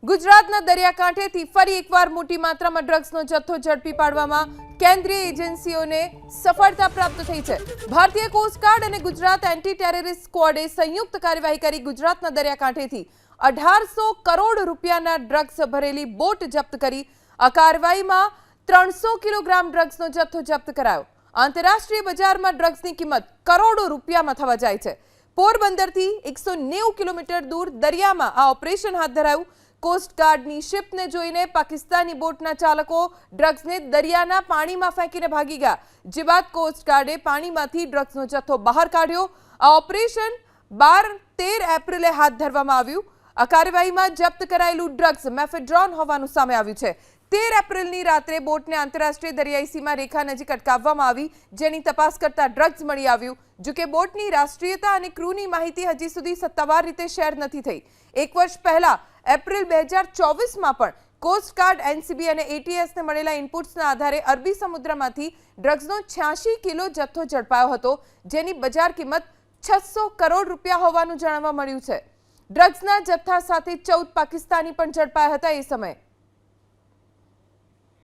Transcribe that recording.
ગુજરાતના દરિયાકાંઠેથી ફરી એકવાર મોટી માત્રામાં ડ્રગ્સનો જથ્થો ઝડપી પાડવામાં કેન્દ્રીય એજન્સીઓને સફળતા પ્રાપ્ત થઈ છે। ભારતીય કોસ્ટગાર્ડ અને ગુજરાત એન્ટી ટેરરિસ્ટ સ્ક્વોડે સંયુક્ત કાર્યવાહી કરી ગુજરાતના દરિયાકાંઠેથી 1800 કરોડ રૂપિયાના ડ્રગ્સ ભરેલી બોટ જપ્ત કરી। આ કાર્યવાહીમાં 300 કિલોગ્રામ ડ્રગ્સનો જથ્થો જપ્ત કરાયો। આંતરરાષ્ટ્રીય બજારમાં ડ્રગ્સની કિંમત કરોડો રૂપિયામાં થવા જાય છે। પોરબંદરથી 190 કિલોમીટર દૂર દરિયામાં આ ઓપરેશન હાથ ધરાયું। કોસ્ટગાર્ડની શિપને જોઈને પાકિસ્તાની બોટના ચાલકો ડ્રગ્સને દરિયાના પાણીમાં ફેંકીને ભાગી ગયા, જે બાદ કોસ્ટગાર્ડે પાણીમાંથી ડ્રગ્સનો જથ્થો બહાર કાઢ્યો। આ ઓપરેશન 12-13 એપ્રિલે હાથ ધરવામાં આવ્યું। આ કાર્યવાહીમાં જપ્ત કરાયેલું ડ્રગ્સ મેફેડ્રોન હોવાનું સામે આવ્યું છે। 13 એપ્રિલની રાત્રે બોટને આંતરરાષ્ટ્રીય દરિયાઈ સીમા રેખા નજીક અટકાવવામાં આવી, જેની તપાસ કરતા ડ્રગ્સ મળી આવ્યું। જો કે બોટની રાષ્ટ્રીયતા અને ક્રૂની માહિતી હજી સુધી સત્તાવાર રીતે શેર નથી થઈ। એક વર્ષ પહેલા એપ્રિલ 2024માં પણ કોસ્ટગાર્ડ, એનસીબી અને એટીએસને મળેલા ઇનપુટ્સના આધારે અરબી સમુદ્રમાંથી ડ્રગ્સનો 86 કિલો જથ્થો ઝડપાયો હતો, જેની બજાર કિંમત 600 કરોડ રૂપિયા હોવાનું જાણવા મળ્યું છે। ડ્રગ્સના જથ્થા સાથે 14 પાકિસ્તાની પણ ઝડપાયા હતા। એ સમયે